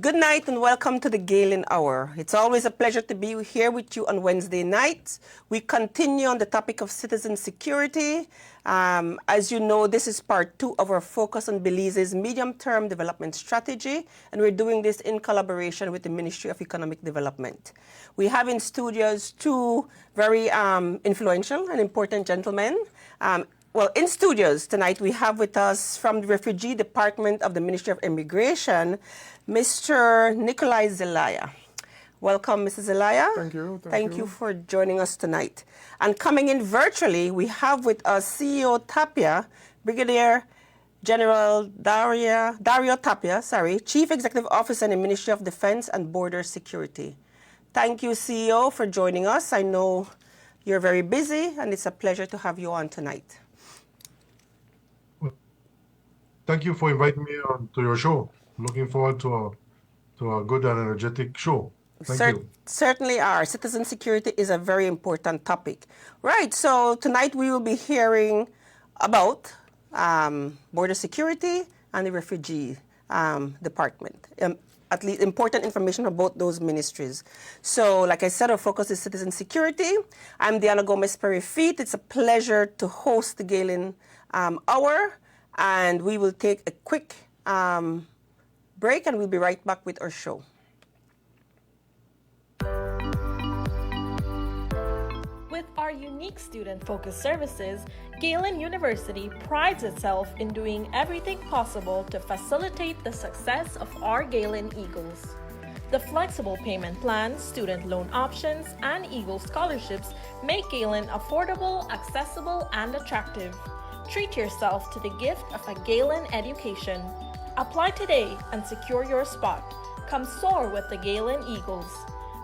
Good night and welcome to the Galen Hour. It's always a pleasure to be here with you on Wednesday nights. We continue on the topic of citizen security. As you know, this is part 2 of our focus on Belize's medium-term development strategy, and we're doing this in collaboration with the Ministry of Economic Development. We have in studios 2 very influential and important gentlemen. Well, in studios tonight, we have with us from the Refugee Department of the Ministry of Immigration, Mr. Nikolai Zelaya. Welcome, Mrs. Zelaya. Thank you. Thank you for joining us tonight. And coming in virtually, we have with us CEO Tapia, Brigadier General Dario Tapia, Chief Executive Officer in the Ministry of Defense and Border Security. Thank you, CEO, for joining us. I know you're very busy, and it's a pleasure to have you on tonight. Thank you for inviting me on to your show. Looking forward to a good and energetic show. Thank you. Certainly are. Citizen security is a very important topic. Right, so tonight we will be hearing about border security and the refugee department. At least important information about those ministries. So, like I said, our focus is citizen security. I'm Diana Gomez-Perry-Feet. It's a pleasure to host the Galen Hour. And we will take a quick break, and we'll be right back with our show. With our unique student-focused services, Galen University prides itself in doing everything possible to facilitate the success of our Galen Eagles. The flexible payment plans, student loan options, and Eagle scholarships make Galen affordable, accessible, and attractive. Treat yourself to the gift of a Galen education. Apply today and secure your spot. Come soar with the Galen Eagles.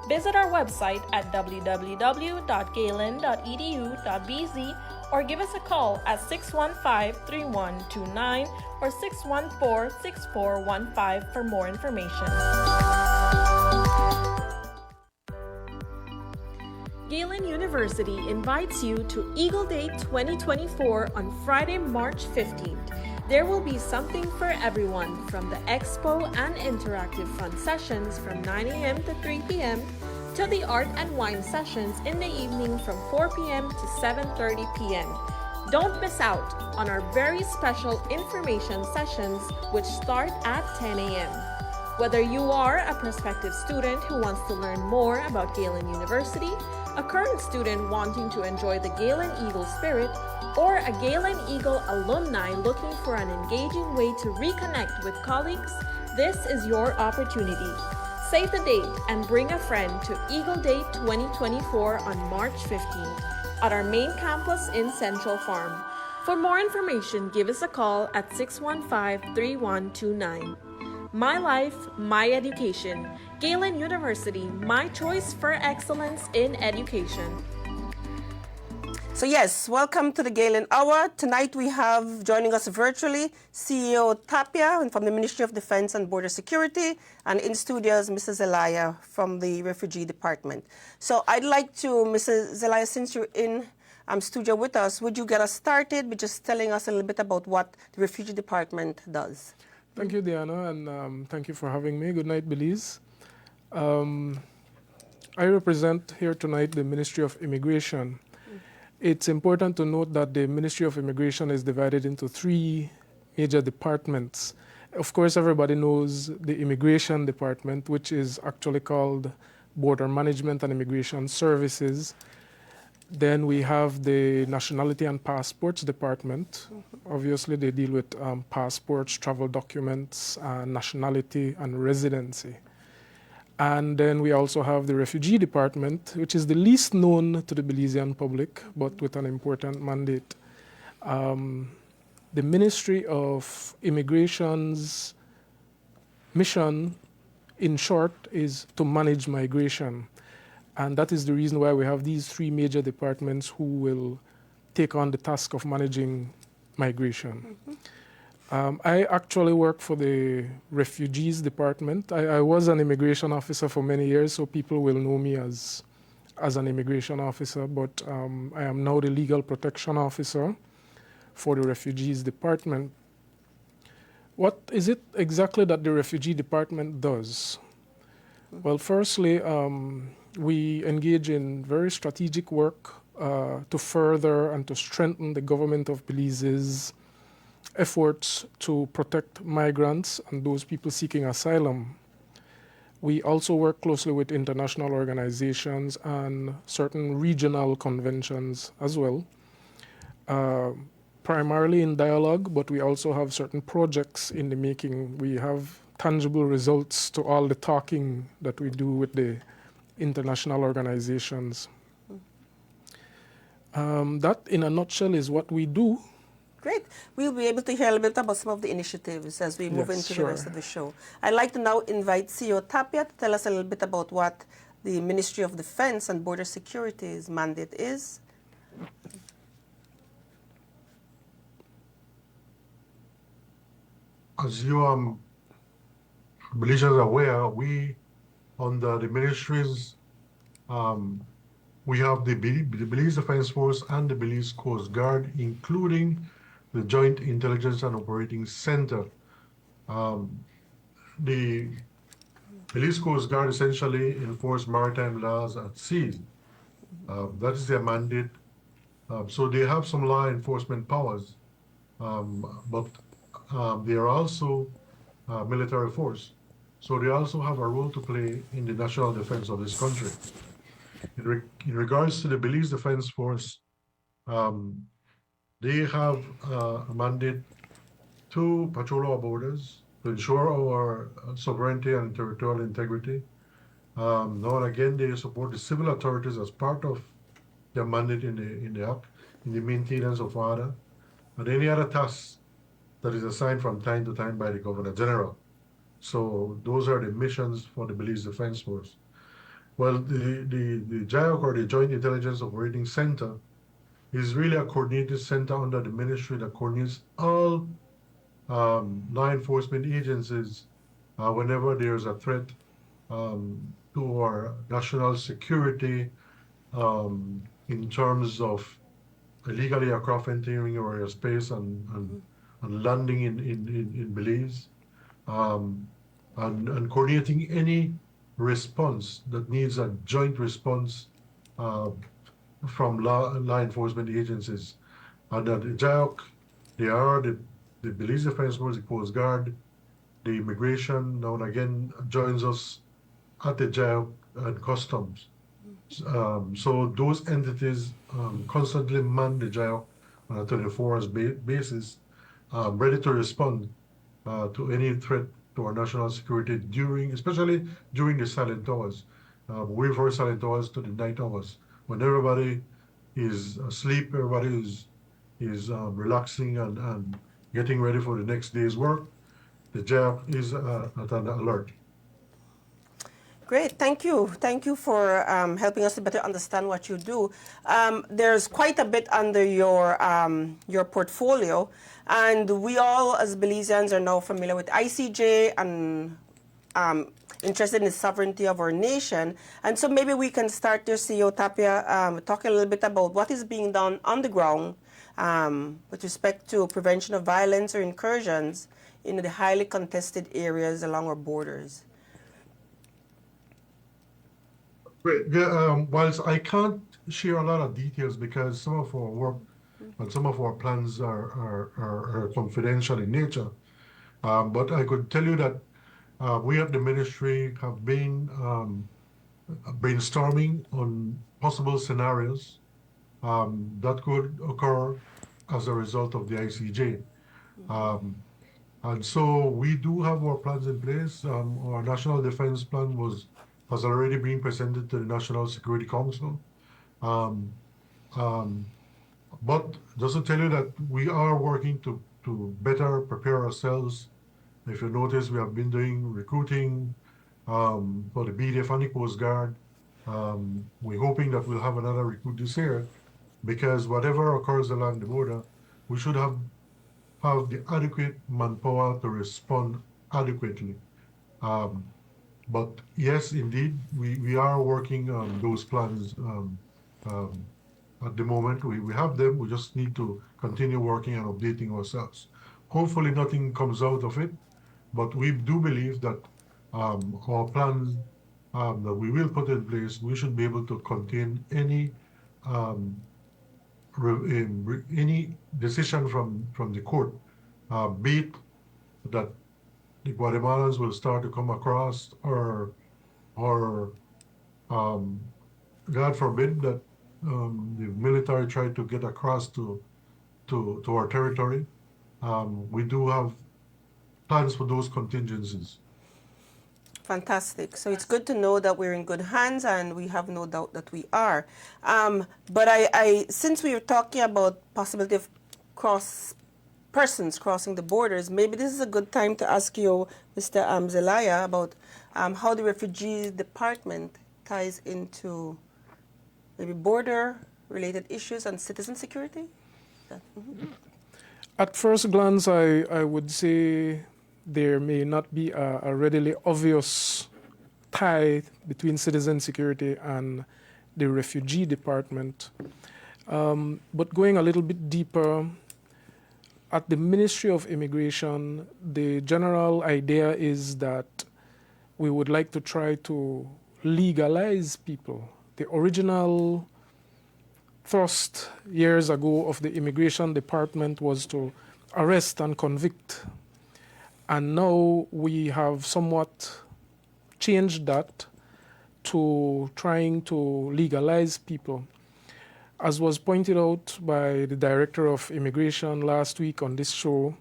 Visit our website at www.galen.edu.bz or give us a call at 615-3129 or 614-6415 for more information. Galen University invites you to Eagle Day 2024 on Friday, March 15th. There will be something for everyone, from the expo and interactive fun sessions from 9 a.m. to 3 p.m. to the art and wine sessions in the evening from 4 p.m. to 7:30 p.m. Don't miss out on our very special information sessions, which start at 10 a.m. Whether you are a prospective student who wants to learn more about Galen University, a current student wanting to enjoy the Galen Eagle spirit, or a Galen Eagle alumni looking for an engaging way to reconnect with colleagues, this is your opportunity. Save the date and bring a friend to Eagle Day 2024 on March 15th at our main campus in Central Farm. For more information, give us a call at 615-3129. My life, my education. Galen University, my choice for excellence in education. So yes, welcome to the Galen Hour. Tonight we have joining us virtually CEO Tapia from the Ministry of Defense and Border Security, and in studios Mrs. Zelaya from the Refugee Department. So I'd like to, Mrs. Zelaya, since you're in studio with us, would you get us started by just telling us a little bit about what the Refugee Department does? Thank you, Diana, and thank you for having me. Good night, Belize. I represent here tonight the Ministry of Immigration. It's important to note that the Ministry of Immigration is divided into 3 major departments. Of course, everybody knows the Immigration Department, which is actually called Border Management and Immigration Services. Then we have the Nationality and Passports Department. Obviously, they deal with passports, travel documents, nationality, and residency. And then we also have the Refugee Department, which is the least known to the Belizean public, but with an important mandate. The Ministry of Immigration's mission, in short, is to manage migration. And that is the reason why we have these 3 major departments who will take on the task of managing migration. I actually work for the Refugees Department. I was an immigration officer for many years, so people will know me as an immigration officer, but I am now the Legal Protection Officer for the Refugees Department. What is it exactly that the Refugee Department does? Well, firstly, we engage in very strategic work to further and to strengthen the government of Belize's efforts to protect migrants and those people seeking asylum. We also work closely with international organizations and certain regional conventions as well, primarily in dialogue, but we also have certain projects in the making. We have tangible results to all the talking that we do with the international organizations. That, in a nutshell, is what we do. Great. We'll be able to hear a little bit about some of the initiatives as we move into the rest of the show. I'd like to now invite CEO Tapia to tell us a little bit about what the Ministry of Defense and Border Security's mandate is. As you Belizeans are aware, we, under the ministries, we have the Belize Defense Force and the Belize Coast Guard, including the Joint Intelligence and Operating Center. The Belize Coast Guard essentially enforce maritime laws at sea. That is their mandate. So they have some law enforcement powers, but they are also military force. So they also have a role to play in the national defense of this country. In regards to the Belize Defense Force, they have a mandate to patrol our borders, to ensure our sovereignty and territorial integrity. Now and again, they support the civil authorities as part of their mandate in the maintenance of order, and any other tasks that is assigned from time to time by the Governor General. So those are the missions for the Belize Defense Force. Well, the JIOC, or the Joint Intelligence Operating Center, is really a coordinated center under the ministry that coordinates all law enforcement agencies whenever there's a threat to our national security in terms of illegally aircraft entering our airspace and landing in Belize, and coordinating any response that needs a joint response from law enforcement agencies. Under the JIOC, they are the Belize Defense Force, the Coast Guard, the Immigration now and again joins us at the JIOC and Customs. So those entities constantly man the JIOC on a 24 hours basis, ready to respond to any threat to our national security especially during the silent hours. We refer silent hours to the night hours, when everybody is asleep, everybody is relaxing and getting ready for the next day's work. The JIOC is at an alert. Great, thank you. Thank you for helping us to better understand what you do. There's quite a bit under your portfolio, and we all, as Belizeans, are now familiar with ICJ and interested in the sovereignty of our nation. And so maybe we can start your CEO Tapia talking a little bit about what is being done on the ground with respect to prevention of violence or incursions in the highly contested areas along our borders. Great. Whilst I can't share a lot of details because some of our work and some of our plans are confidential in nature, but I could tell you that we at the ministry have been brainstorming on possible scenarios that could occur as a result of the ICJ. And so we do have our plans in place. Our National Defense Plan has already been presented to the National Security Council. But just to tell you that we are working to better prepare ourselves. If you notice, we have been doing recruiting for the BDF and the Coast Guard. We're hoping that we'll have another recruit this year, because whatever occurs along the border, we should have the adequate manpower to respond adequately. But yes, indeed, we are working on those plans at the moment. We have them. We just need to continue working and updating ourselves. hopefully nothing comes out of it, but we do believe that our plan that we will put in place, we should be able to contain um, any decision from the court, be it that the Guatemalans will start to come across, or um, God forbid that the military try to get across to our territory. We do have plans for those contingencies. Fantastic. So it's good to know that we're in good hands, and we have no doubt that we are. But since we were talking about possibility of persons crossing the borders, maybe this is a good time to ask you, Mr. Zelaya, about how the refugee department ties into maybe border-related issues and citizen security. At first glance, I would say there may not be a readily obvious tie between citizen security and the refugee department. But going a little bit deeper, at the Ministry of Immigration, the general idea is that we would like to try to legalize people. The original thrust years ago of the Immigration Department was to arrest and convict. And now we have somewhat changed that to trying to legalize people. As was pointed out by the Director of Immigration last week on this show,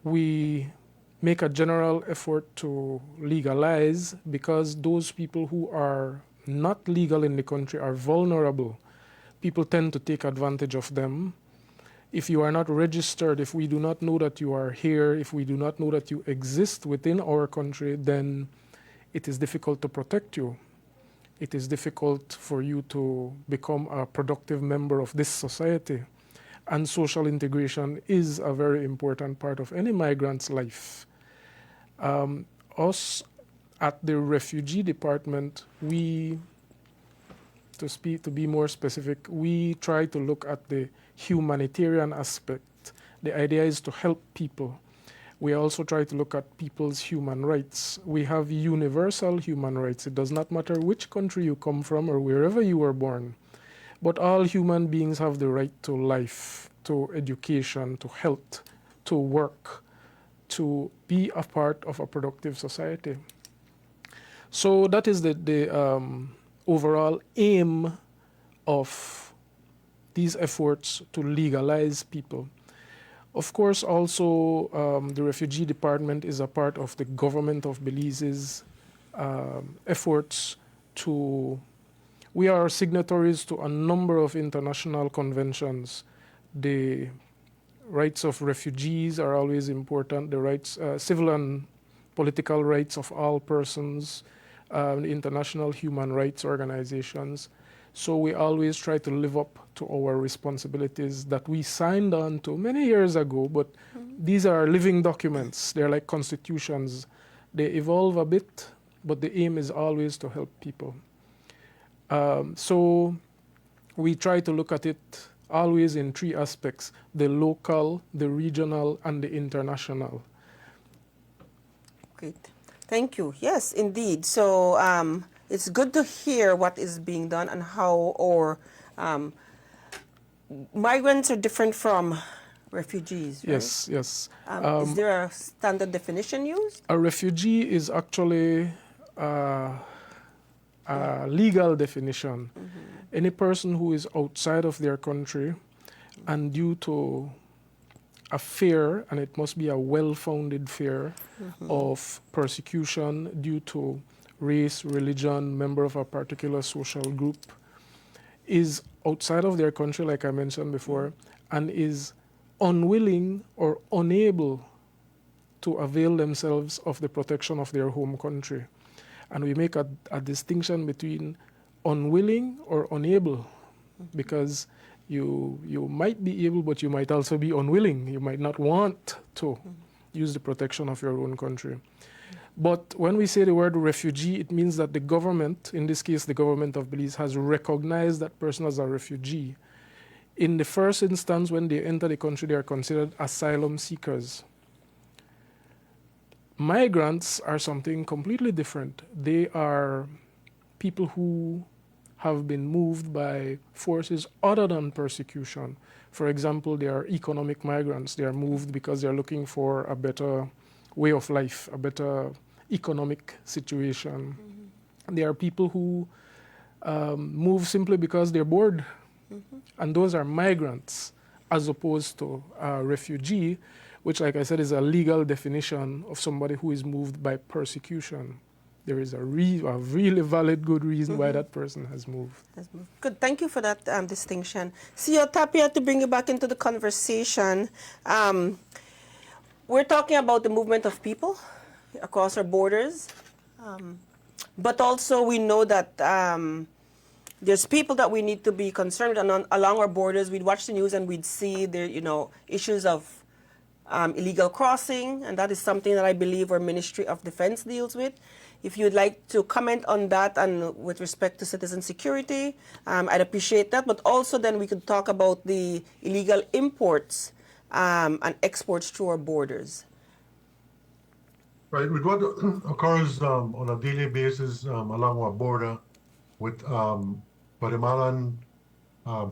we make a general effort to legalize because those people who are not legal in the country are vulnerable. People tend to take advantage of them. If you are not registered, if we do not know that you are here, if we do not know that you exist within our country, then it is difficult to protect you. It is difficult for you to become a productive member of this society. And social integration is a very important part of any migrant's life. Us at the refugee department, to be more specific, we try to look at the humanitarian aspect. The idea is to help people. We also try to look at people's human rights. We have universal human rights. It does not matter which country you come from or wherever you were born, but all human beings have the right to life, to education, to health, to work, to be a part of a productive society. So that is the overall aim of these efforts to legalize people. Of course, also the Refugee Department is a part of the government of Belize's efforts to. We are signatories to a number of international conventions. The rights of refugees are always important. The rights, civil and political rights of all persons, the international human rights organizations. So we always try to live up to our responsibilities that we signed on to many years ago, but these are living documents. They're like constitutions. They evolve a bit, but the aim is always to help people. So we try to look at it always in three aspects: the local, the regional, and the international. Great. Thank you. Yes, indeed. So it's good to hear what is being done and how our migrants are different from refugees, right? Yes, yes. Is there a standard definition used? A refugee is actually a legal definition. Any person who is outside of their country and due to a fear, and it must be a well-founded fear of persecution due to race, religion, member of a particular social group, is outside of their country, like I mentioned before, and is unwilling or unable to avail themselves of the protection of their home country. And we make a distinction between unwilling or unable, because you might be able, but you might also be unwilling. You might not want to use the protection of your own country. But when we say the word refugee, it means that the government, in this case the government of Belize, has recognized that person as a refugee. In the first instance, when they enter the country, they are considered asylum seekers. Migrants are something completely different. They are people who have been moved by forces other than persecution. For example, they are economic migrants. They are moved because they are looking for a better way of life, a better economic situation. There are people who move simply because they're bored, and those are migrants, as opposed to a refugee, which, like I said, is a legal definition of somebody who is moved by persecution. There is a really valid, good reason why that person has moved. Good, thank you for that distinction. CEO Tapia, to bring you back into the conversation, we're talking about the movement of people across our borders, but also we know that there's people that we need to be concerned with, and along our borders, we'd watch the news and we'd see there, issues of illegal crossing, and that is something that I believe our Ministry of Defense deals with. If you'd like to comment on that and with respect to citizen security, I'd appreciate that. But also then we could talk about the illegal imports and exports through our borders. Right, with what occurs on a daily basis along our border with Guatemalan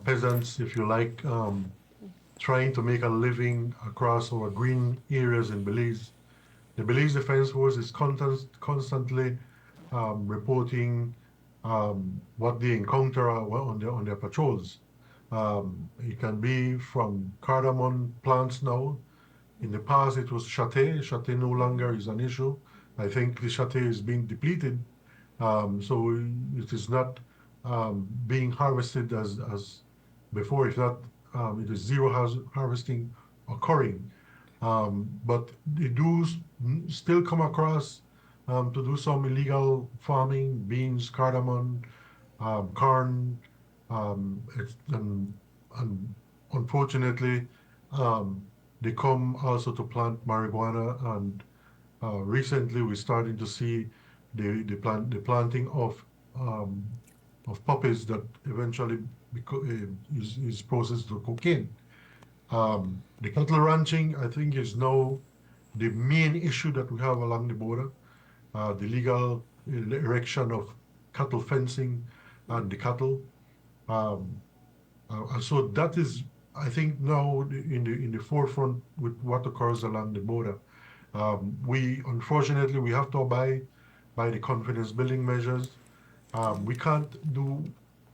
peasants, if you like, trying to make a living across our green areas in Belize. The Belize Defense Force is constantly reporting what they encounter on their patrols. It can be from cardamom plants now. In the past, it was satay. Satay no longer is an issue. I think the satay is being depleted, so it is not being harvested as before. If not, it is zero harvesting occurring. But they do still come across to do some illegal farming, beans, cardamom, corn, and unfortunately, they come also to plant marijuana. And recently, we're starting to see the planting of poppies that eventually is processed to cocaine. The cattle ranching, I think, is now the main issue that we have along the border. The legal erection of cattle fencing and the cattle. So that is, I think, now in the forefront with what occurs along the border. We unfortunately we have to abide by the confidence building measures. We can't do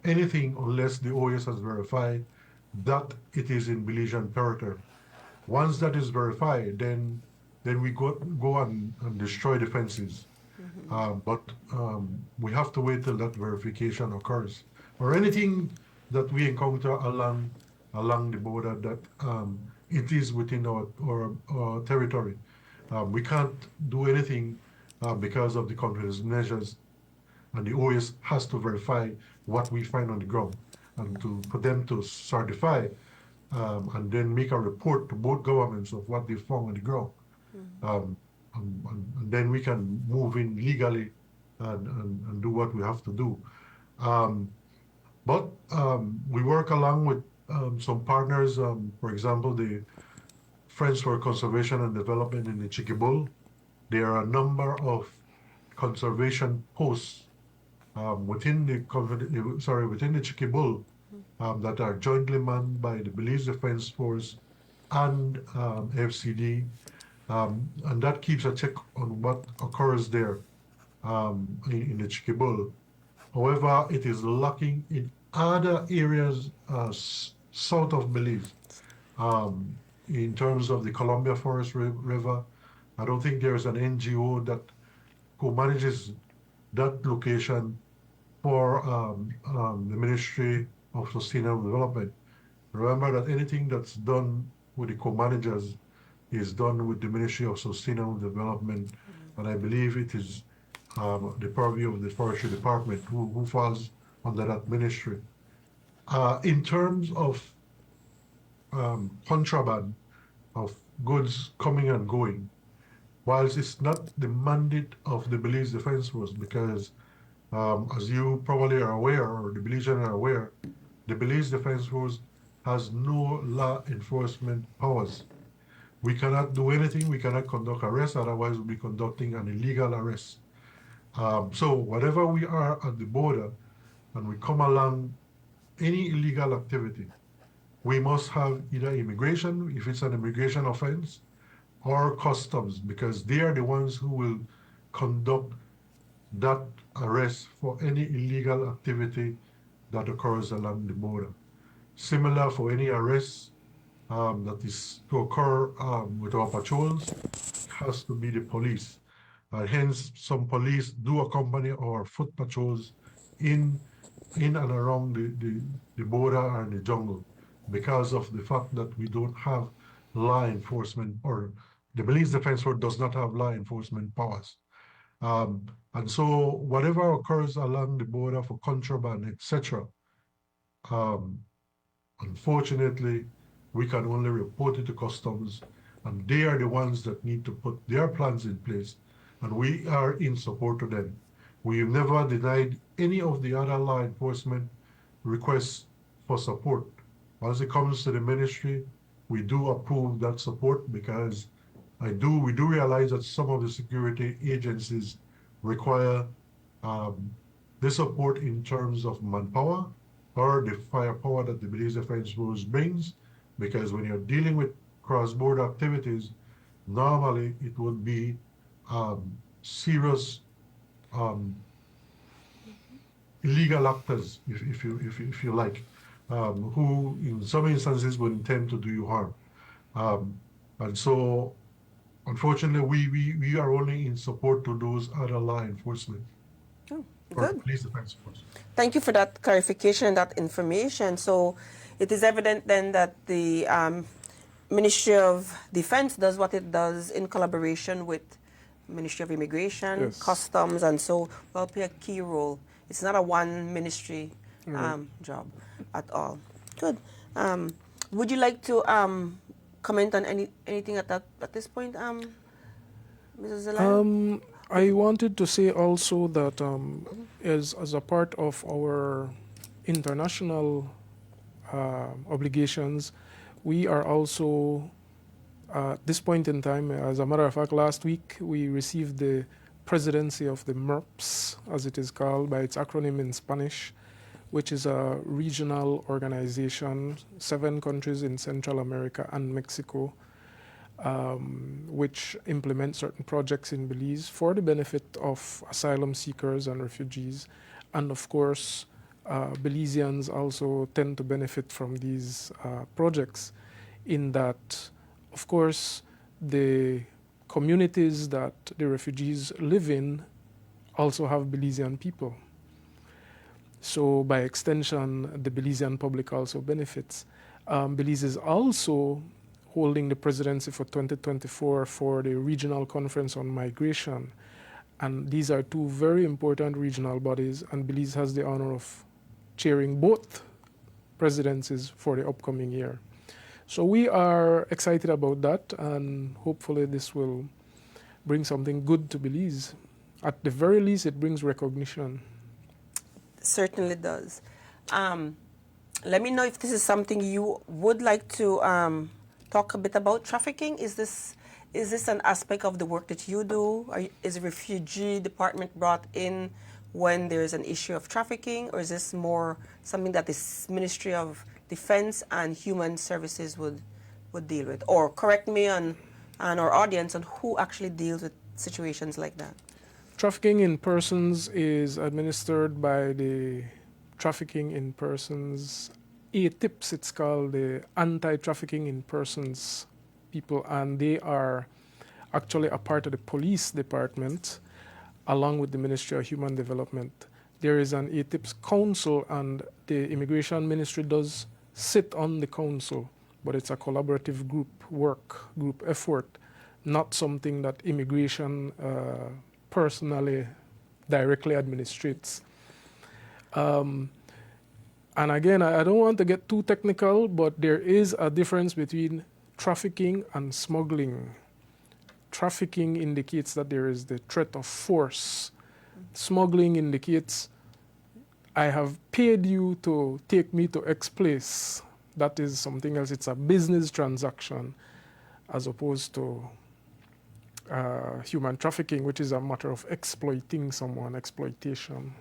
anything unless the OAS has verified that it is in Belizean territory. Once that is verified, then we go and destroy the fences. But we have to wait till that verification occurs. Or anything that we encounter along the border that it is within our territory. We can't do anything because of the confidence measures, and the OAS has to verify what we find on the ground, and for them to certify and then make a report to both governments of what they found on the ground. And then we can move in legally and do what we have to do. But we work along with some partners, for example, the Friends for Conservation and Development in the Chiquibul. There are a number of conservation posts within the Chiquibul that are jointly manned by the Belize Defense Force and FCD, and that keeps a check on what occurs there in the Chiquibul. However, it is lacking in other areas south of Belize. In terms of the Columbia Forest River, I don't think there is an NGO that who manages that location for the Ministry of Sustainable Development. Remember that anything that's done with the co-managers is done with the Ministry of Sustainable Development, and I believe it is the purview of the Forestry Department who falls under that ministry. In terms of contraband of goods coming and going, whilst it's not the mandate of the Belize Defense Force, because as you probably are aware, or the Belizeans are aware, the Belize Defense Force has no law enforcement powers. We cannot do anything. We cannot conduct arrests. Otherwise, we'll be conducting an illegal arrest. So whatever we are at the border and we come along any illegal activity, we must have either immigration, if it's an immigration offense, or customs, because they are the ones who will conduct that arrest for any illegal activity that occurs along the border. Similar for any arrest that is to occur with our patrols, has to be the police. Hence, some police do accompany our foot patrols in and around the border and the jungle because of the fact that we don't have law enforcement, or the Belize Defense Force does not have law enforcement powers. And so whatever occurs along the border for contraband, etc., um, unfortunately, we can only report it to customs, and they are the ones that need to put their plans in place, and we are in support of them. We've never denied any of the other law enforcement requests for support. Once it comes to the ministry, we do approve that support because we do realize that some of the security agencies require the support in terms of manpower or the firepower that the Belize Defense Force brings, because when you're dealing with cross-border activities, normally it would be serious illegal actors, if you like, who in some instances would intend to do you harm. And so, unfortunately, we are only in support to those other law enforcement. Oh, Or good. Police Defense Force. Thank you for that clarification and that information. So it is evident then that the Ministry of Defense does what it does in collaboration with Ministry of Immigration, Yes. Customs, and so will play a key role. It's not a one ministry job at all. Good. Would you like to comment on anything at this point, Mrs. Zelaya? I wanted to say also that as a part of our international obligations, we are also, at this point in time, as a matter of fact, last week we received the presidency of the MRPS, as it is called by its acronym in Spanish, which is a regional organization, 7 countries in Central America and Mexico, which implement certain projects in Belize for the benefit of asylum seekers and refugees. And of course, Belizeans also tend to benefit from these projects in that, of course, the communities that the refugees live in also have Belizean people. So by extension, the Belizean public also benefits. Belize is also holding the presidency for 2024 for the Regional Conference on Migration. And these are 2 very important regional bodies, and Belize has the honor of chairing both presidencies for the upcoming year. So we are excited about that, and hopefully this will bring something good to Belize. At the very least, it brings recognition. Certainly does. Let me know if this is something you would like to talk a bit about. Trafficking. Is this an aspect of the work that you do? Is the refugee department brought in when there is an issue of trafficking, or is this more something that the Ministry of Defense and Human Services would deal with? Or correct me on our audience on who actually deals with situations like that. Trafficking in persons is administered by the Trafficking in Persons ATIPS, it's called the Anti-Trafficking in Persons people, and they are actually a part of the police department along with the Ministry of Human Development. There is an ATIPS council, and the Immigration Ministry does sit on the council, but it's a collaborative group effort, not something that immigration personally directly administrates. And again, I don't want to get too technical, but there is a difference between trafficking and smuggling. Trafficking indicates that there is the threat of force. Smuggling indicates I have paid you to take me to X place. that is something else. It's a business transaction as opposed to human trafficking, which is a matter of exploiting someone, exploitation.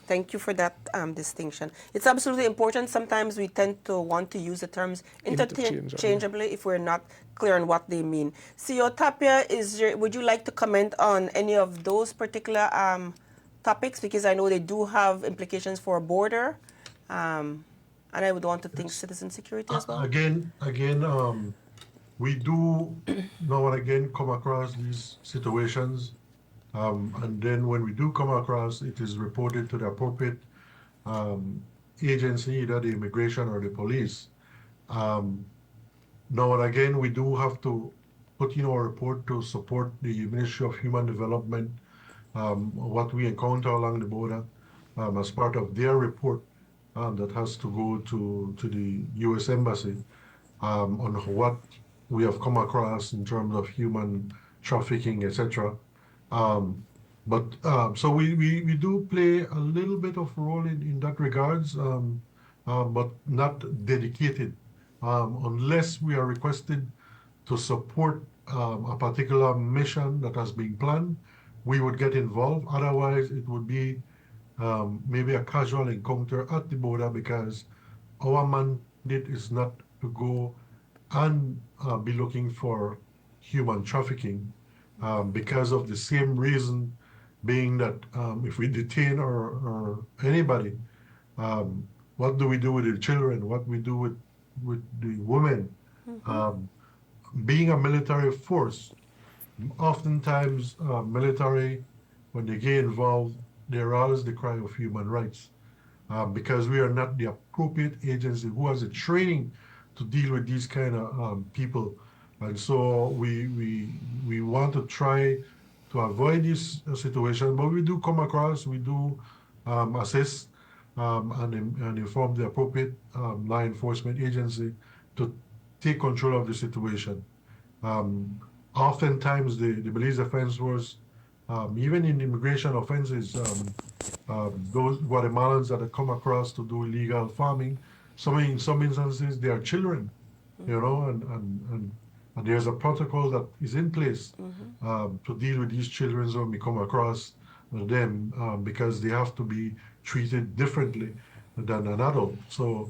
Thank you for that distinction. It's absolutely important. Sometimes we tend to want to use the terms interchangeably if we're not clear on what they mean. CEO Tapia, would you like to comment on any of those particular topics? Because I know they do have implications for a border. And I would want to think citizen security as well. Again, we do now and again come across these situations. And then when we do come across, it is reported to the appropriate agency, either the immigration or the police. Now and again, we do have to put in our report to support the Ministry of Human Development, what we encounter along the border as part of their report that has to go to the U.S. Embassy on what we have come across in terms of human trafficking, etc. So we do play a little bit of role in that regards, but not dedicated, unless we are requested to support a particular mission that has been planned, we would get involved. Otherwise, it would be maybe a casual encounter at the border, because our mandate is not to go and be looking for human trafficking, because of the same reason being that if we detain or anybody, what do we do with the children? What we do with the women? Being a military force, oftentimes military, when they get involved, there always the cry of human rights, because we are not the appropriate agency who has the training to deal with these kind of people. And so we want to try to avoid this situation, but we do come across, we do assist and inform the appropriate law enforcement agency to take control of the situation. Oftentimes the Belize Defense Force, even in immigration offenses, those Guatemalans that have come across to do illegal farming, in some instances they are children, and there's a protocol that is in place to deal with these children when we come across them, because they have to be treated differently than an adult. So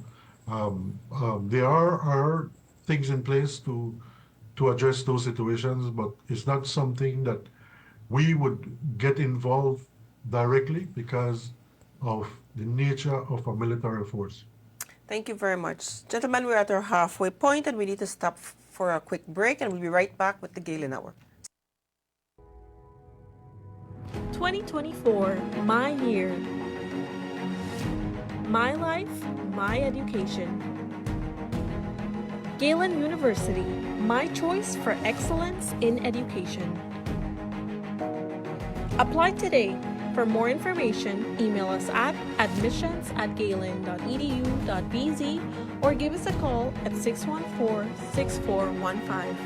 there are things in place to address those situations, but it's not something that we would get involved directly because of the nature of a military force. Thank you very much. Gentlemen, we're at our halfway point and we need to stop for a quick break, and we'll be right back with the Galen Hour. 2024, my year. My life, my education. Galen University, my choice for excellence in education. Apply today. For more information, email us at admissions@galen.edu.bz or give us a call at 614-6415.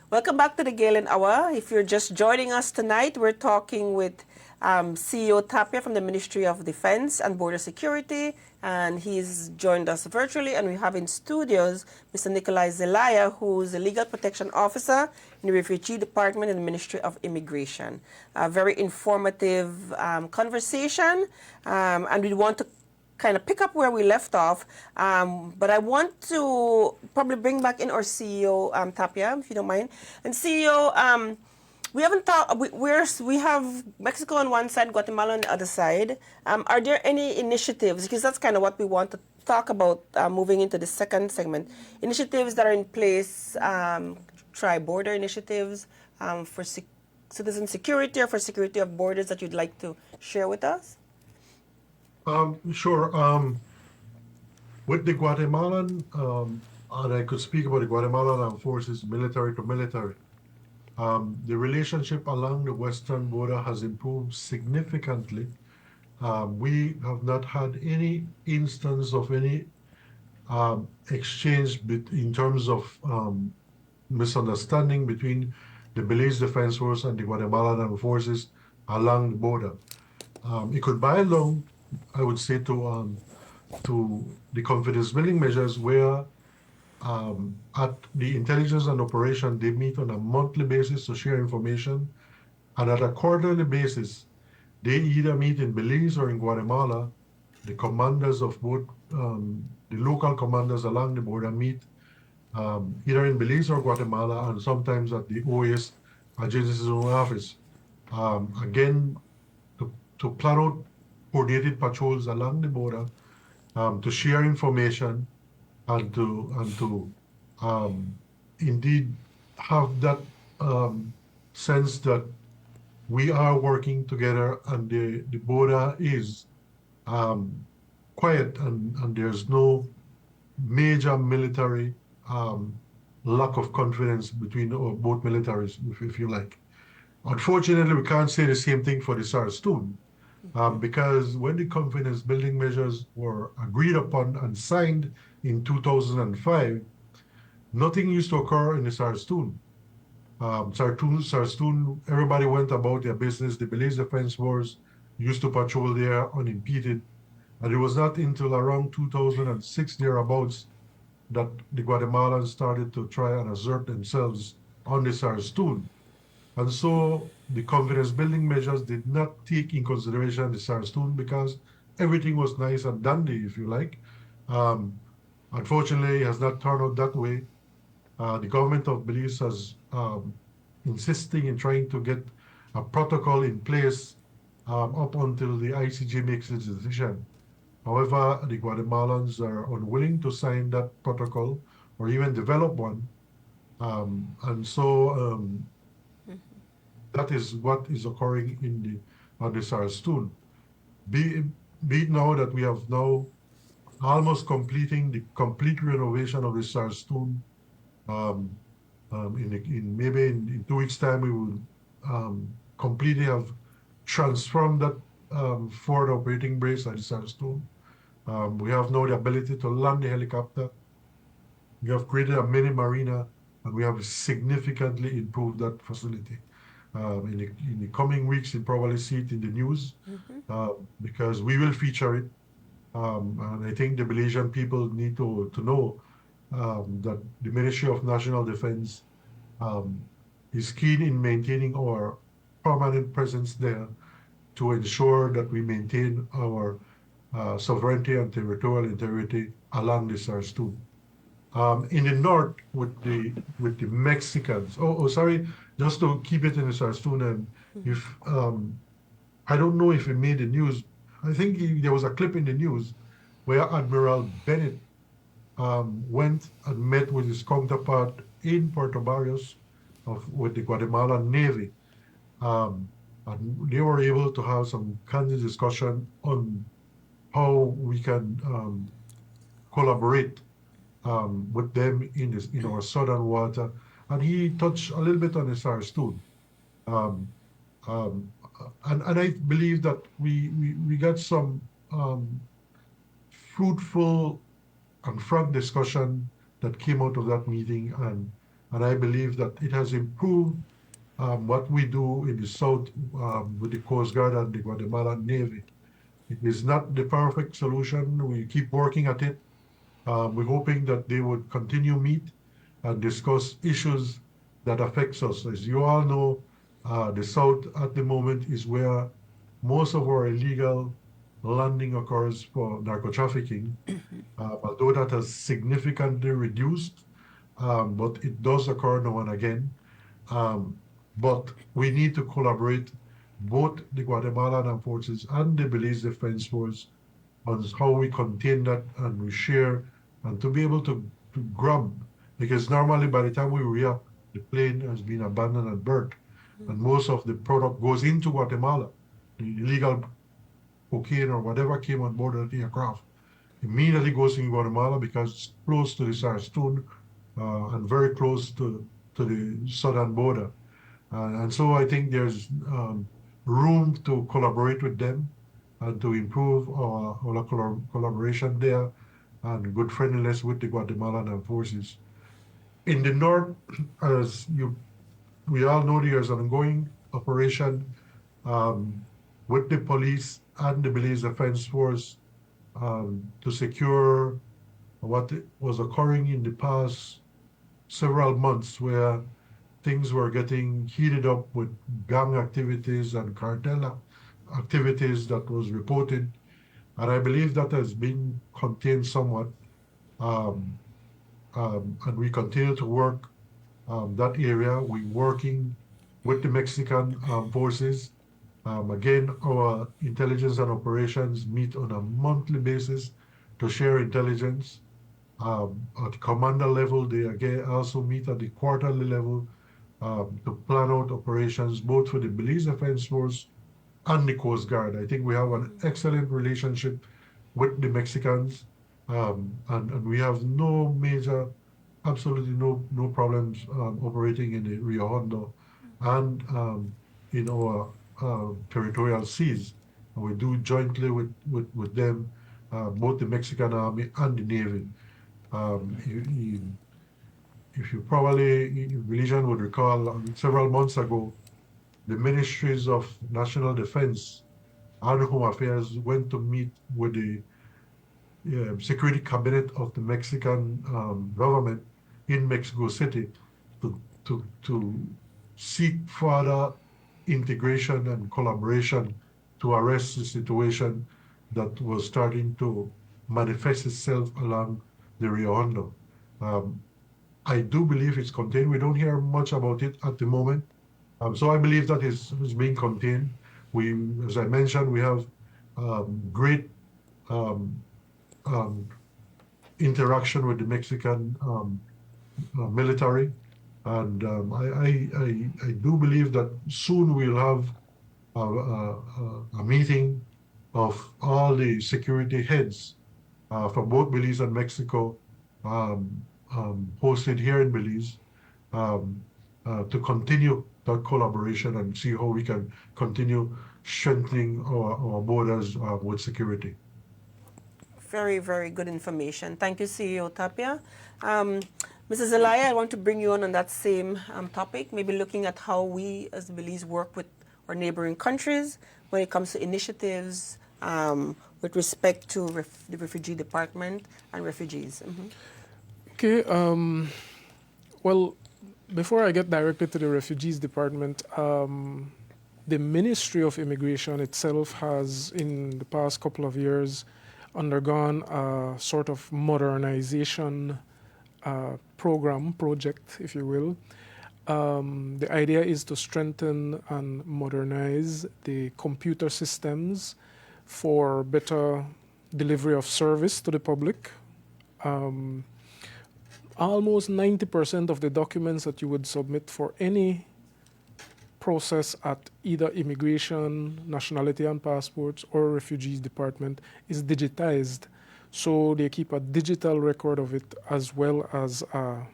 Welcome back to the Galen Hour. If you're just joining us tonight, we're talking with CEO Tapia from the Ministry of Defense and Border Security, and he's joined us virtually. And we have in studios Mr. Nikolai Zelaya, who's a Legal Protection Officer in the Refugee Department in the Ministry of Immigration. A very informative conversation, and we want to kind of pick up where we left off, but I want to probably bring back in our CEO, Tapia, if you don't mind. And CEO, we haven't talked, we have Mexico on one side, Guatemala on the other side. Are there any initiatives, because that's kind of what we want to talk about moving into the second segment, initiatives that are in place, tri-border initiatives for citizen security or for security of borders that you'd like to share with us? Sure. With the Guatemalan, and I could speak about the Guatemalan Armed Forces, military to military, the relationship along the western border has improved significantly. We have not had any instance of any exchange in terms of misunderstanding between the Belize Defense Force and the Guatemalan Armed Forces along the border. It could by long I would say, to the confidence building measures where at the intelligence and operation, they meet on a monthly basis to share information. And at a quarterly basis, they either meet in Belize or in Guatemala. The commanders of both, the local commanders along the border meet either in Belize or Guatemala, and sometimes at the OAS agency's own office. Again, to plan out coordinated patrols along the border, to share information, and to indeed have that sense that we are working together and the border is quiet and there's no major military lack of confidence between both militaries, if you like. Unfortunately, we can't say the same thing for the SARS-2, because when the confidence building measures were agreed upon and signed in 2005, nothing used to occur in the SARS-2. SARS-2, everybody went about their business. The Belize Defense Force used to patrol there unimpeded. And it was not until around 2006 thereabouts that the Guatemalans started to try and assert themselves on the SARS-2. And so the confidence building measures did not take in consideration the SARS-2 because everything was nice and dandy, if you like. Unfortunately, it has not turned out that way. The government of Belize has insisting in trying to get a protocol in place up until the ICJ makes its decision. However, the Guatemalans are unwilling to sign that protocol or even develop one. And so that is what is occurring on the SARS-2. Be it now that we have now almost completing the complete renovation of the SARS-2. Maybe in 2 weeks' time, we will completely have transformed that forward operating base at the SARS-2. We have now the ability to land the helicopter. We have created a mini marina, and we have significantly improved that facility. In the coming weeks, you'll probably see it in the news because we will feature it. And I think the Belizean people need to know that the Ministry of National Defense is keen in maintaining our permanent presence there to ensure that we maintain our sovereignty and territorial integrity along the SARS-2. In the north, with the Mexicans. Sorry, just to keep it in the SARS-2, and if I don't know if it made the news. I think there was a clip in the news where Admiral Bennett went and met with his counterpart in Puerto Barrios with the Guatemalan Navy. And they were able to have some candid discussion on how we can collaborate with them in our southern water. And he touched a little bit on the SARS-2. And I believe that we got some fruitful and frank discussion that came out of that meeting, and I believe that it has improved what we do in the south with the Coast Guard and the Guatemalan Navy. It is not the perfect solution. We keep working at it. We're hoping that they would continue meet and discuss issues that affects us. As you all know, the south at the moment is where most of our illegal landing occurs for narco trafficking, although that has significantly reduced, but it does occur now and again. But we need to collaborate, both the Guatemalan Armed Forces and the Belize Defense Force, on how we contain that and we share, and to be able to grab, because normally by the time we react, the plane has been abandoned at berth, and most of the product goes into Guatemala. The illegal cocaine or whatever came on board the aircraft immediately goes in Guatemala because it's close to the SARS-2 and very close to the southern border. And so I think there's room to collaborate with them and to improve our collaboration there and good friendliness with the Guatemalan Armed Forces. In the north, as we all know, there's an ongoing operation with the police and the Belize Defense Force to secure what was occurring in the past several months, where things were getting heated up with gang activities and cartel activities that was reported. And I believe that has been contained somewhat. Um, and we continue to work that area. We're working with the Mexican forces. Again, our intelligence and operations meet on a monthly basis to share intelligence. At commander level, they again also meet at the quarterly level to plan out operations both for the Belize Defense Force and the Coast Guard. I think we have an excellent relationship with the Mexicans, and we have absolutely no problems operating in the Rio Hondo and in our territorial seas. And we do jointly with them, both the Mexican Army and the Navy. If you probably, Religion would recall, several months ago, the Ministries of National Defense and Home Affairs went to meet with the Security Cabinet of the Mexican government in Mexico City to seek further integration and collaboration to arrest the situation that was starting to manifest itself along the Rio Hondo. I do believe it's contained. We don't hear much about it at the moment. So I believe that is being contained. As I mentioned, we have great interaction with the Mexican military. And I do believe that soon we'll have a meeting of all the security heads from both Belize and Mexico hosted here in Belize to continue that collaboration and see how we can continue strengthening our borders with security. Very, very good information. Thank you, CEO Tapia. Mrs. Zelaya, I want to bring you on that same topic, maybe looking at how we as Belize work with our neighboring countries when it comes to initiatives with respect to the Refugee Department and refugees. Okay, well, before I get directly to the Refugees Department, the Ministry of Immigration itself has, in the past couple of years, undergone a sort of modernization project, if you will. The idea is to strengthen and modernize the computer systems for better delivery of service to the public. Almost 90% of the documents that you would submit for any process at either Immigration, Nationality and Passports, or Refugees Department is digitized. So they keep a digital record of it as well as a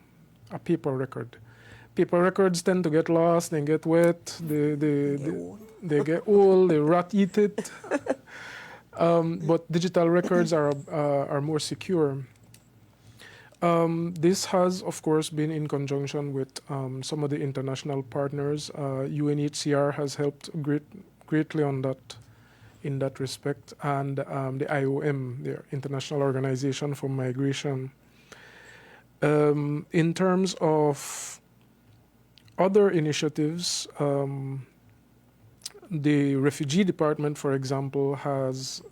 paper record. Paper records tend to get lost and get wet, they get old, they rat eat it. But digital records are more secure. This has, of course, been in conjunction with some of the international partners. UNHCR has helped greatly on that, in that respect, and the IOM, the International Organization for Migration. In terms of other initiatives, the Refugee Department, for example, has,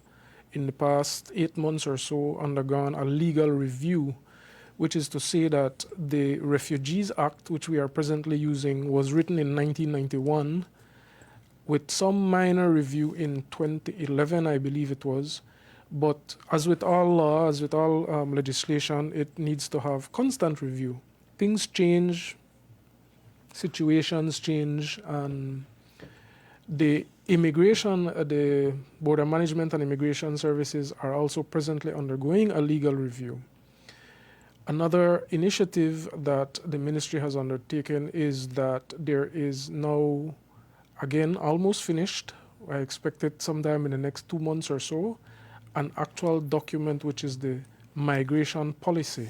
in the past 8 months or so, undergone a legal review, which is to say that the Refugees Act, which we are presently using, was written in 1991, with some minor review in 2011, I believe it was. But as with all law, as with all legislation, it needs to have constant review. Things change, situations change, and the Border Management and Immigration Services are also presently undergoing a legal review. Another initiative that the ministry has undertaken is that there is now, again, almost finished, I expect it sometime in the next 2 months or so, an actual document which is the migration policy.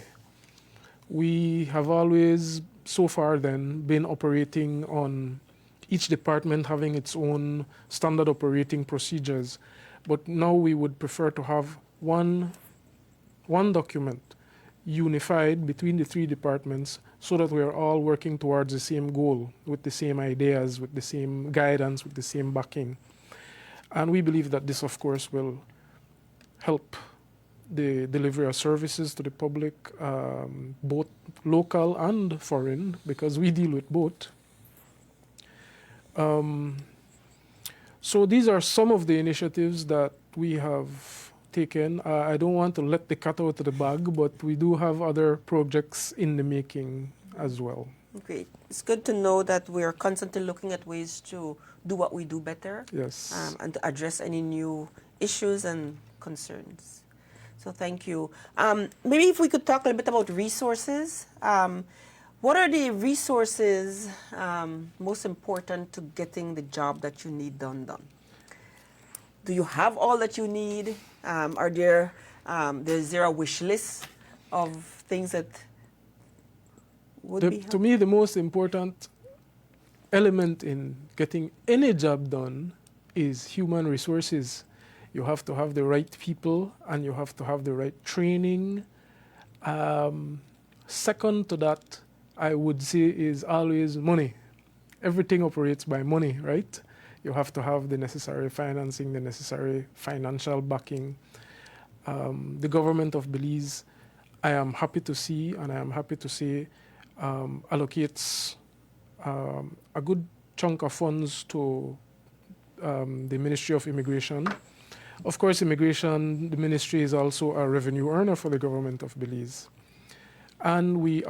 We have always, so far then, been operating on each department having its own standard operating procedures. But now we would prefer to have one document unified between the three departments so that we are all working towards the same goal, with the same ideas, with the same guidance, with the same backing. And we believe that this, of course, will help the delivery of services to the public, both local and foreign, because we deal with both. So these are some of the initiatives that we have taken. I don't want to let the cat out of the bag, but we do have other projects in the making as well. Great. It's good to know that we are constantly looking at ways to do what we do better. Yes. And to address any new issues and concerns. So thank you. Maybe if we could talk a little bit about resources. What are the resources most important to getting the job that you need done? Do you have all that you need? Is there a wish list of things that would be helpful? To me, the most important element in getting any job done is human resources. You have to have the right people and you have to have the right training. Second to that, I would say, is always money. Everything operates by money, right? You have to have the necessary financing, the necessary financial backing. The government of Belize, I am happy to see and I am happy to say, allocates a good chunk of funds to the Ministry of Immigration. Of course, immigration, the ministry is also a revenue earner for the government of Belize. And we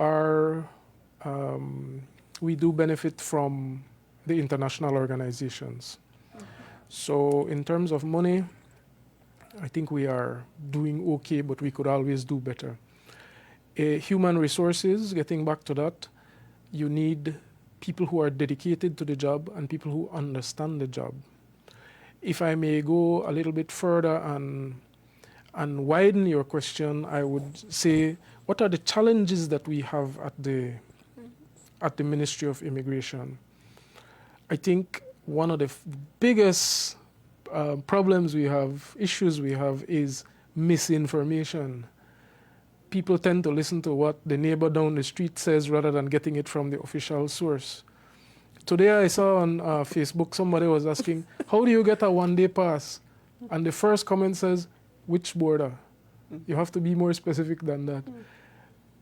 do benefit from the international organizations. So in terms of money, I think we are doing okay, but we could always do better. Human resources, getting back to that, you need people who are dedicated to the job and people who understand the job. If I may go a little bit further and widen your question, I would say, what are the challenges that we have at the Ministry of Immigration? I think one of the biggest problems we have, issues we have, is misinformation. People tend to listen to what the neighbor down the street says rather than getting it from the official source. Today I saw on Facebook somebody was asking, how do you get a one-day pass? And the first comment says, which border? You have to be more specific than that.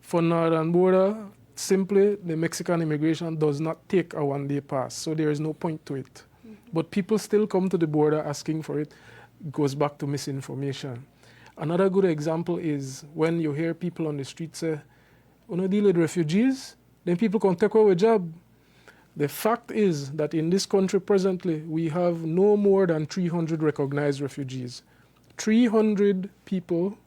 For northern border, simply the Mexican immigration does not take a one-day pass, so there is no point to it. But people still come to the border asking for it. It goes back to misinformation. Another good example is when you hear people on the street say, "We don't deal with refugees," then people can take away a job. The fact is that in this country presently, we have no more than 300 recognized refugees. 300 people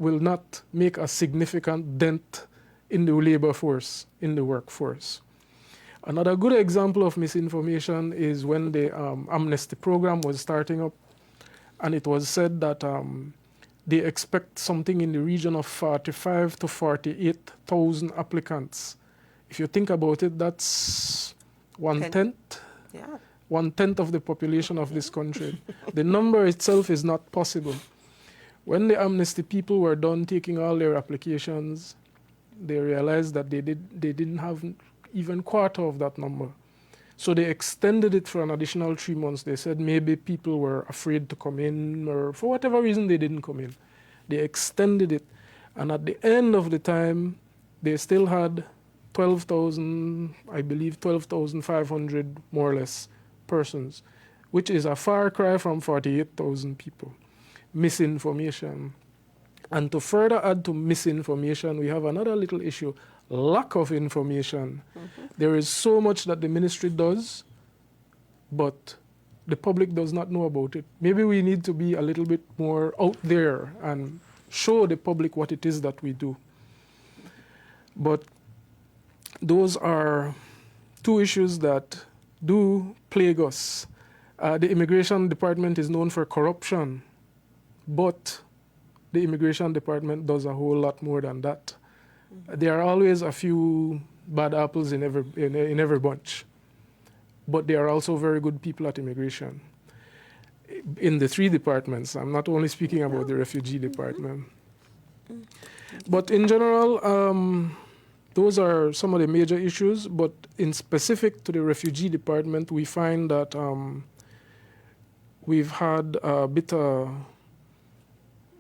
will not make a significant dent in the labor force, in the workforce. Another good example of misinformation is when the amnesty program was starting up, and it was said that they expect something in the region of 45 to 48,000 applicants. If you think about it, that's one-tenth of the population of this country. The number itself is not possible. When the amnesty people were done taking all their applications, they realized that they didn't have even quarter of that number. So they extended it for an additional 3 months. They said maybe people were afraid to come in, or for whatever reason they didn't come in. They extended it. And at the end of the time, they still had 12,000, I believe 12,500 more or less persons, which is a far cry from 48,000 people. Misinformation. And to further add to misinformation, we have another little issue, lack of information. There is so much that the ministry does, but the public does not know about it. Maybe we need to be a little bit more out there and show the public what it is that we do. But those are two issues that do plague us. The immigration department is known for corruption, but the immigration department does a whole lot more than that. There are always a few bad apples in every bunch, but there are also very good people at immigration. in the three departments. I'm not only speaking about the refugee department. But in general, those are some of the major issues. But in specific to the refugee department, we find that we've had a bit of,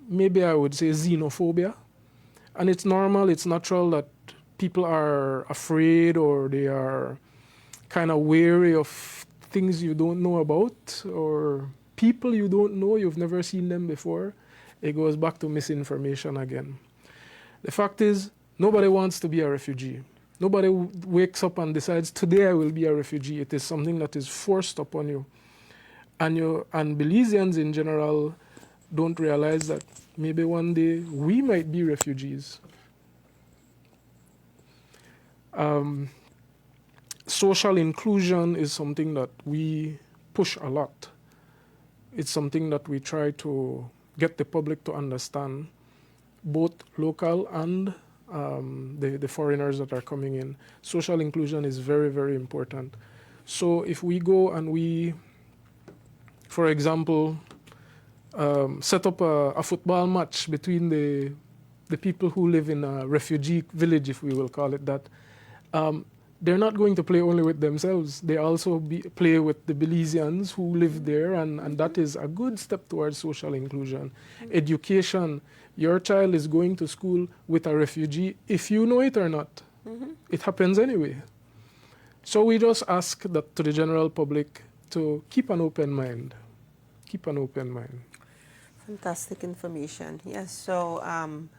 maybe I would say, xenophobia. And it's normal, it's natural that people are afraid or they are kind of wary of things you don't know about or people you don't know, you've never seen them before. It goes back to misinformation again. The fact is, nobody wants to be a refugee. Nobody wakes up and decides, today I will be a refugee. It is something that is forced upon you. And Belizeans in general don't realize that maybe one day we might be refugees. Social inclusion is something that we push a lot. It's something that we try to get the public to understand, both local and the foreigners that are coming in. Social inclusion is very, very important. So if we go and we, for example, set up a football match between the people who live in a refugee village, if we will call it that, they're not going to play only with themselves. They also play with the Belizeans who live there, and that is a good step towards social inclusion. Education. Your child is going to school with a refugee, if you know it or not. It happens anyway. So we just ask that to the general public to keep an open mind. Keep an open mind. Fantastic information. Yes, so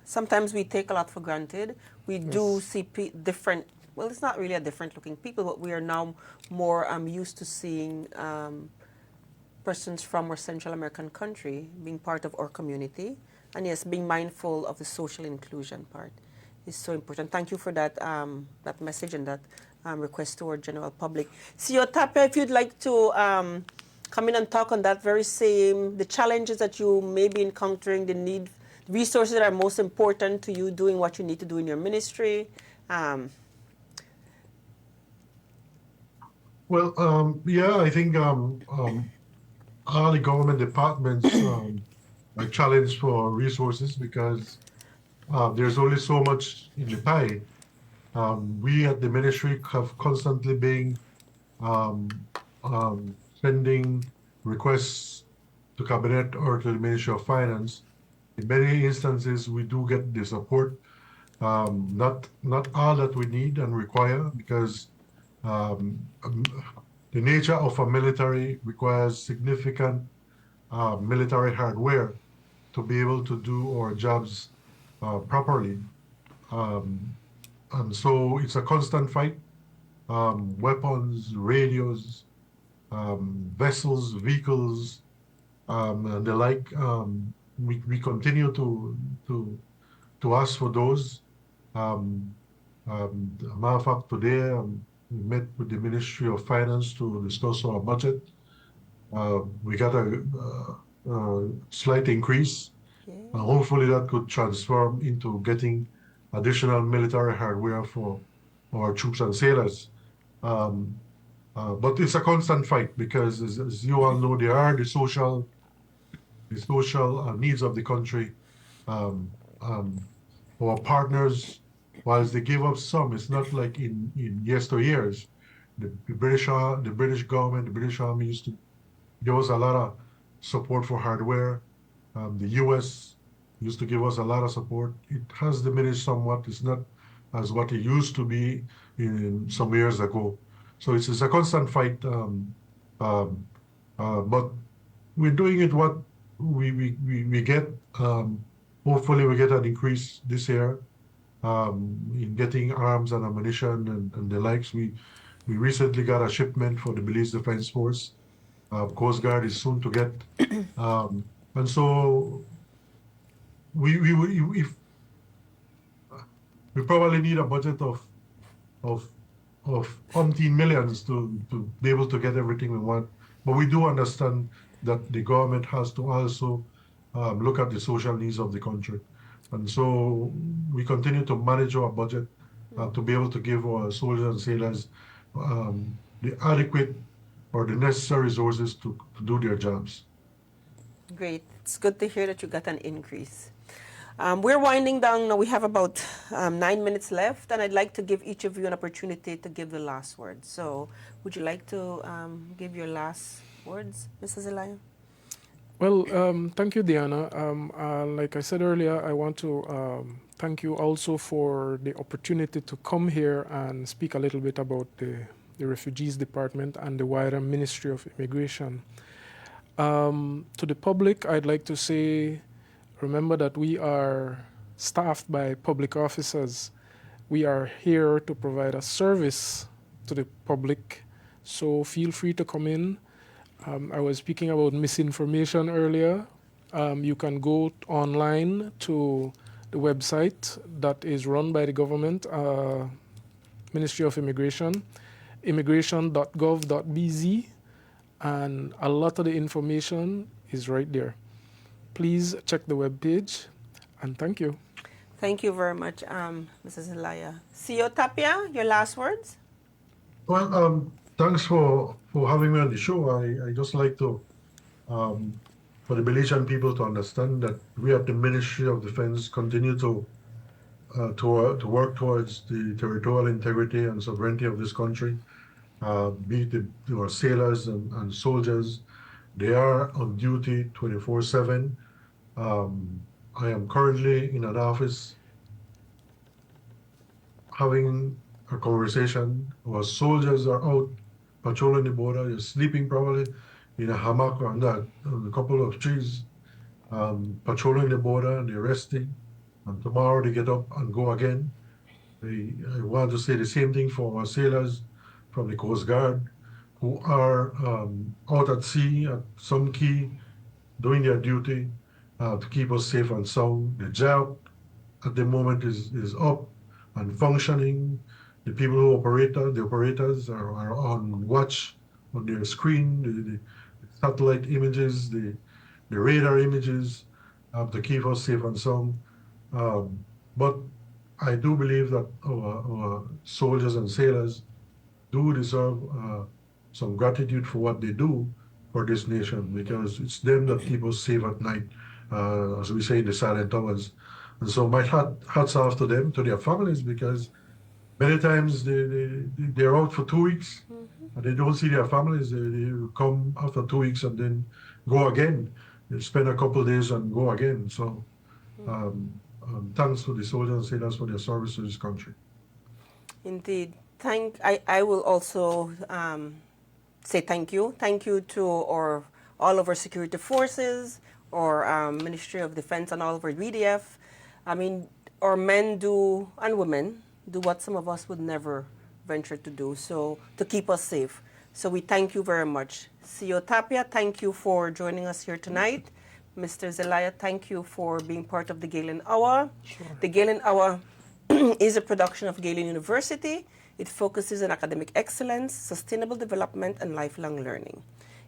sometimes we take a lot for granted. We do see different, well, it's not really a different looking people, but we are now more used to seeing persons from our Central American country being part of our community. And yes, being mindful of the social inclusion part is so important. Thank you for that, that message and that request to our general public. CEO Tapia, if you'd like to come in and talk on that very same, the challenges that you may be encountering, the need, resources that are most important to you doing what you need to do in your ministry. Well, yeah, I think all the government departments are challenged for resources because there's only so much in the pie. We at the ministry have constantly been sending requests to Cabinet or to the Ministry of Finance. In many instances, we do get the support, not all that we need and require, because the nature of a military requires significant military hardware to be able to do our jobs properly. And so it's a constant fight. Weapons, radios, vessels, vehicles, and the like. We continue to ask for those. As a matter of fact, today we met with the Ministry of Finance to discuss our budget. We got a slight increase. Hopefully that could transform into getting additional military hardware for our troops and sailors. But it's a constant fight because, as you all know, there are the social needs of the country. Our partners, whilst they give up some, it's not like in yesteryears. The British government, the British Army used to give us a lot of support for hardware. The U.S. used to give us a lot of support. It has diminished somewhat. It's not as what it used to be in some years ago. So it's a constant fight. But we're doing it what we get. Hopefully we get an increase this year in getting arms and ammunition and the likes. We recently got a shipment for the Belize Defense Force. Coast Guard is soon to get. And so we probably need a budget of umpteen millions to be able to get everything we want. But we do understand that the government has to also look at the social needs of the country. And so we continue to manage our budget to be able to give our soldiers and sailors the adequate or the necessary resources to do their jobs. Great. It's good to hear that you got an increase. We're winding down now. We have about 9 minutes left, and I'd like to give each of you an opportunity to give the last word. So, would you like to give your last words, Mrs. Elia? Well, thank you, Diana. Like I said earlier, I want to thank you also for the opportunity to come here and speak a little bit about the Refugees Department and the wider Ministry of Immigration. To the public, I'd like to say, remember that we are staffed by public officers. We are here to provide a service to the public, so feel free to come in. I was speaking about misinformation earlier. You can go online to the website that is run by the government, Ministry of Immigration, immigration.gov.bz, and a lot of the information is right there. Please check the webpage, and thank you. Thank you very much, Mrs. Elia. CEO Tapia, your last words? Well, thanks for having me on the show. I just like to, for the Belizean people to understand that we at the Ministry of Defense continue to work towards the territorial integrity and sovereignty of this country. Be it our sailors and soldiers, they are on duty 24/7. I am currently in an office having a conversation. Our soldiers are out patrolling the border. They're sleeping probably in a hammock or under a couple of trees, patrolling the border, and they're resting. And tomorrow they get up and go again. I want to say the same thing for our sailors from the Coast Guard who are out at sea at some key doing their duty to keep us safe and sound. The job at the moment is up and functioning. The people who operate, the operators are on watch on their screen, the satellite images, the radar images to keep us safe and sound. But I do believe that our soldiers and sailors do deserve some gratitude for what they do for this nation, because it's them that keep us safe at night, as we say in the silent hours. And so my hats off to them, to their families, because many times they're out for 2 weeks and they don't see their families. They come after 2 weeks and then go again. They spend a couple of days and go again. So thanks to the soldiers and sailors for their service to this country. Indeed. I will also say thank you. Thank you to all of our security forces, our Ministry of Defense, and all of our VDF. I mean, our men do, and women, do what some of us would never venture to do, so to keep us safe. So we thank you very much. CEO Tapia, thank you for joining us here tonight. Mr. Zelaya, thank you for being part of the Galen Hour. Sure. The Galen Hour is a production of Galen University. It focuses on academic excellence, sustainable development, and lifelong learning.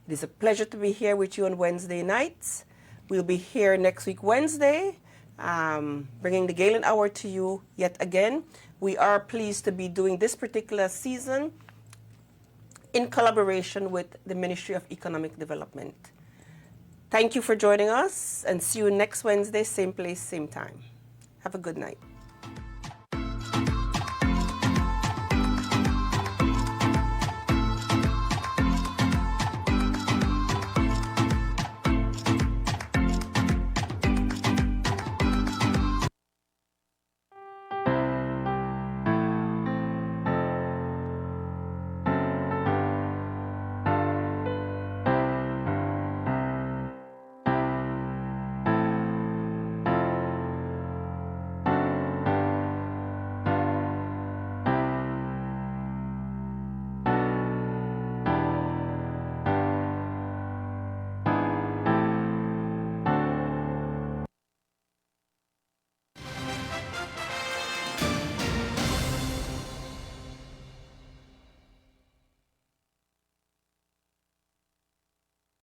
It is a pleasure to be here with you on Wednesday nights. We'll be here next week, Wednesday, bringing the Galen Hour to you yet again. We are pleased to be doing this particular season in collaboration with the Ministry of Economic Development. Thank you for joining us, and see you next Wednesday, same place, same time. Have a good night.